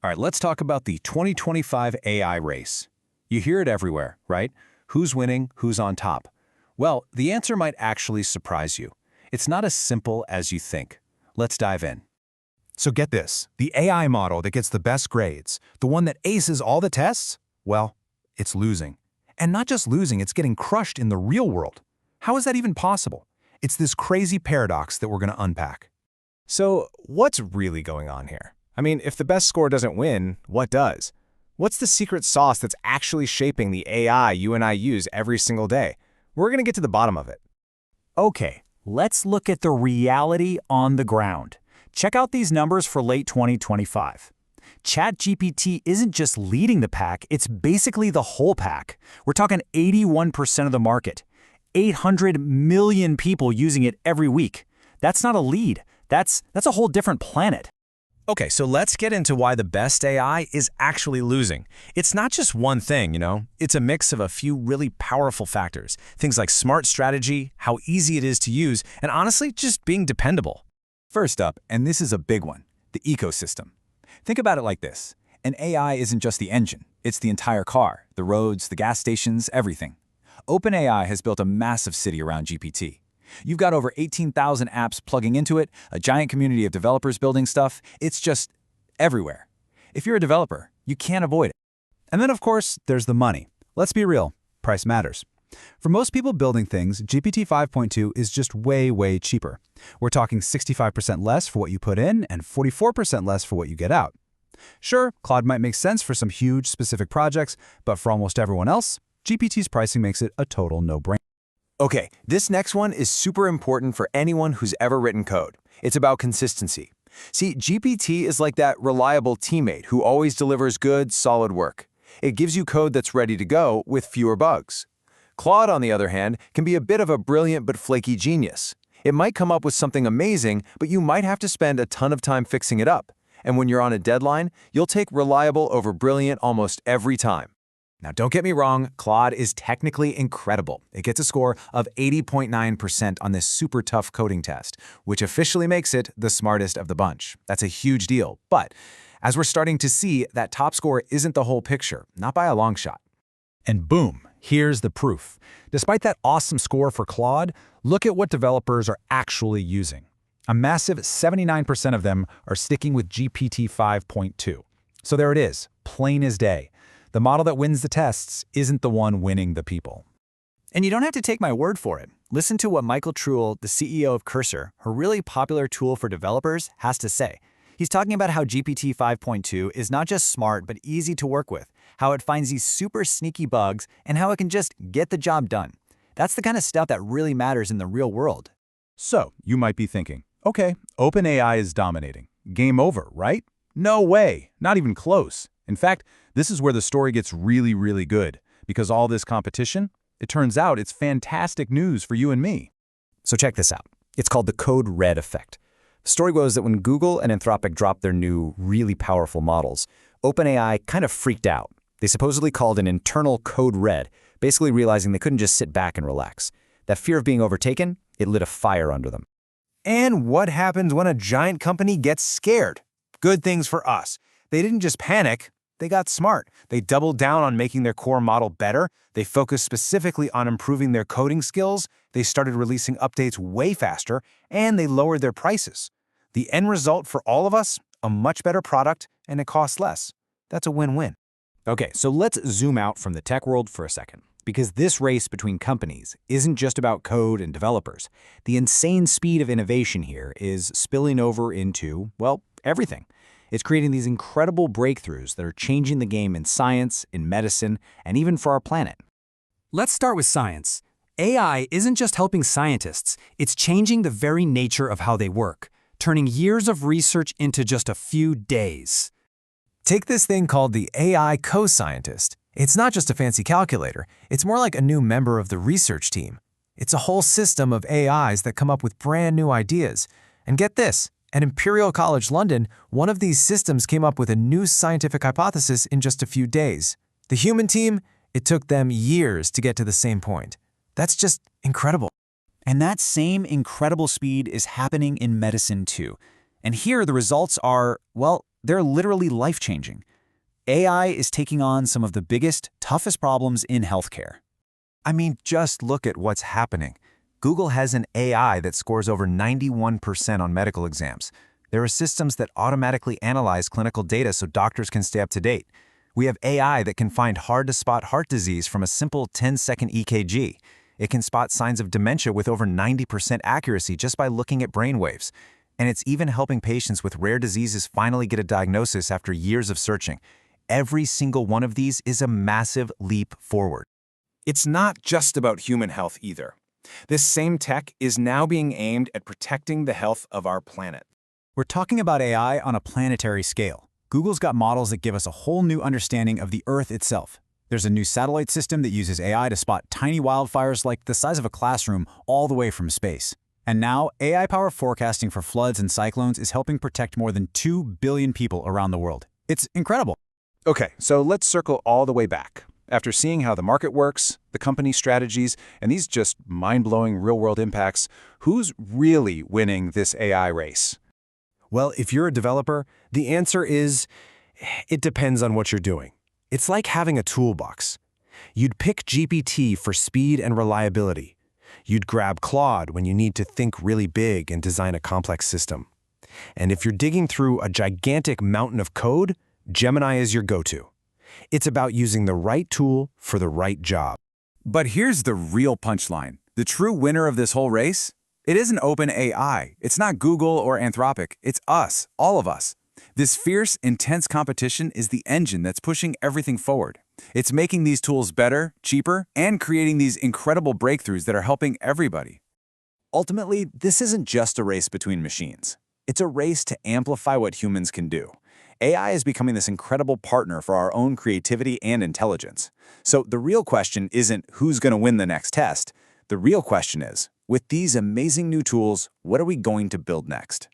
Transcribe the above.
All right, let's talk about the 2025 AI race. You hear it everywhere, right? Who's winning, who's on top? Well, the answer might actually surprise you. It's not as simple as you think. Let's dive in. So get this, the AI model that gets the best grades, the one that aces all the tests, well, it's losing. And not just losing, it's getting crushed in the real world. How is that even possible? It's this crazy paradox that we're going to unpack. So what's really going on here? I mean, if the best score doesn't win, what does? What's the secret sauce that's actually shaping the AI you and I use every single day? We're going to get to the bottom of it. Okay, let's look at the reality on the ground. Check out these numbers for late 2025. ChatGPT isn't just leading the pack, it's basically the whole pack. We're talking 81% of the market. 800 million people using it every week. That's not a lead. That's a whole different planet. Okay, so let's get into why the best AI is actually losing. It's not just one thing, It's a mix of a few really powerful factors. Things like smart strategy, how easy it is to use, and honestly, just being dependable. First up, and this is a big one, the ecosystem. Think about it like this. An AI isn't just the engine. It's the entire car, the roads, the gas stations, everything. OpenAI has built a massive city around GPT. You've got over 18,000 apps plugging into it, a giant community of developers building stuff. It's just everywhere. If you're a developer, you can't avoid it. And then, of course, there's the money. Let's be real, price matters. For most people building things, GPT 5.2 is just way, way cheaper. We're talking 65% less for what you put in and 44% less for what you get out. Sure, Claude might make sense for some huge specific projects, but for almost everyone else, GPT's pricing makes it a total no-brainer. Okay, this next one is super important for anyone who's ever written code. It's about consistency. See, GPT is like that reliable teammate who always delivers good, solid work. It gives you code that's ready to go with fewer bugs. Claude, on the other hand, can be a bit of a brilliant but flaky genius. It might come up with something amazing, but you might have to spend a ton of time fixing it up. And when you're on a deadline, you'll take reliable over brilliant almost every time. Now, don't get me wrong, Claude is technically incredible. It gets a score of 80.9% on this super tough coding test, which officially makes it the smartest of the bunch. That's a huge deal. But as we're starting to see, that top score isn't the whole picture, not by a long shot. And boom, here's the proof. Despite that awesome score for Claude, look at what developers are actually using. A massive 79% of them are sticking with GPT 5.2. So there it is, plain as day. The model that wins the tests isn't the one winning the people. And you don't have to take my word for it. Listen to what Michael Truel, the CEO of Cursor, a really popular tool for developers, has to say. He's talking about how GPT 5.2 is not just smart but easy to work with, how it finds these super sneaky bugs, and how it can just get the job done. That's the kind of stuff that really matters in the real world. So, you might be thinking, okay, OpenAI is dominating. Game over, right? No way, not even close. In fact, this is where the story gets really, really good. Because all this competition, it turns out it's fantastic news for you and me. So check this out. It's called the code red effect. The story goes that when Google and Anthropic dropped their new, really powerful models, OpenAI kind of freaked out. They supposedly called an internal code red, basically realizing they couldn't just sit back and relax. That fear of being overtaken, it lit a fire under them. And what happens when a giant company gets scared? Good things for us. They didn't just panic, they got smart. They doubled down on making their core model better. They focused specifically on improving their coding skills. They started releasing updates way faster, and they lowered their prices. The end result for all of us, a much better product, and it costs less. That's a win-win. Okay, so let's zoom out from the tech world for a second. Because this race between companies isn't just about code and developers. The insane speed of innovation here is spilling over into, well, everything. It's creating these incredible breakthroughs that are changing the game in science, in medicine, and even for our planet. Let's start with science. AI isn't just helping scientists, it's changing the very nature of how they work, turning years of research into just a few days. Take this thing called the AI co-scientist. It's not just a fancy calculator, it's more like a new member of the research team. It's a whole system of AIs that come up with brand new ideas. And get this, at Imperial College London, one of these systems came up with a new scientific hypothesis in just a few days. The human team, it took them years to get to the same point. That's just incredible. And that same incredible speed is happening in medicine too. And here the results are, well, they're literally life-changing. AI is taking on some of the biggest, toughest problems in healthcare. I mean, just look at what's happening. Google has an AI that scores over 91% on medical exams. There are systems that automatically analyze clinical data so doctors can stay up to date. We have AI that can find hard-to-spot heart disease from a simple 10-second EKG. It can spot signs of dementia with over 90% accuracy just by looking at brainwaves. And it's even helping patients with rare diseases finally get a diagnosis after years of searching. Every single one of these is a massive leap forward. It's not just about human health either. This same tech is now being aimed at protecting the health of our planet. We're talking about AI on a planetary scale. Google's got models that give us a whole new understanding of the Earth itself. There's a new satellite system that uses AI to spot tiny wildfires like the size of a classroom all the way from space. And now, AI-powered forecasting for floods and cyclones is helping protect more than 2 billion people around the world. It's incredible. Okay, so let's circle all the way back. After seeing how the market works, the company strategies, and these just mind-blowing real-world impacts, who's really winning this AI race? Well, if you're a developer, the answer is, it depends on what you're doing. It's like having a toolbox. You'd pick GPT for speed and reliability. You'd grab Claude when you need to think really big and design a complex system. And if you're digging through a gigantic mountain of code, Gemini is your go-to. It's about using the right tool for the right job. But here's the real punchline. The true winner of this whole race? It isn't OpenAI. It's not Google or Anthropic. It's us, all of us. This fierce, intense competition is the engine that's pushing everything forward. It's making these tools better, cheaper, and creating these incredible breakthroughs that are helping everybody. Ultimately, this isn't just a race between machines. It's a race to amplify what humans can do. AI is becoming this incredible partner for our own creativity and intelligence. So the real question isn't who's going to win the next test. The real question is, with these amazing new tools, what are we going to build next?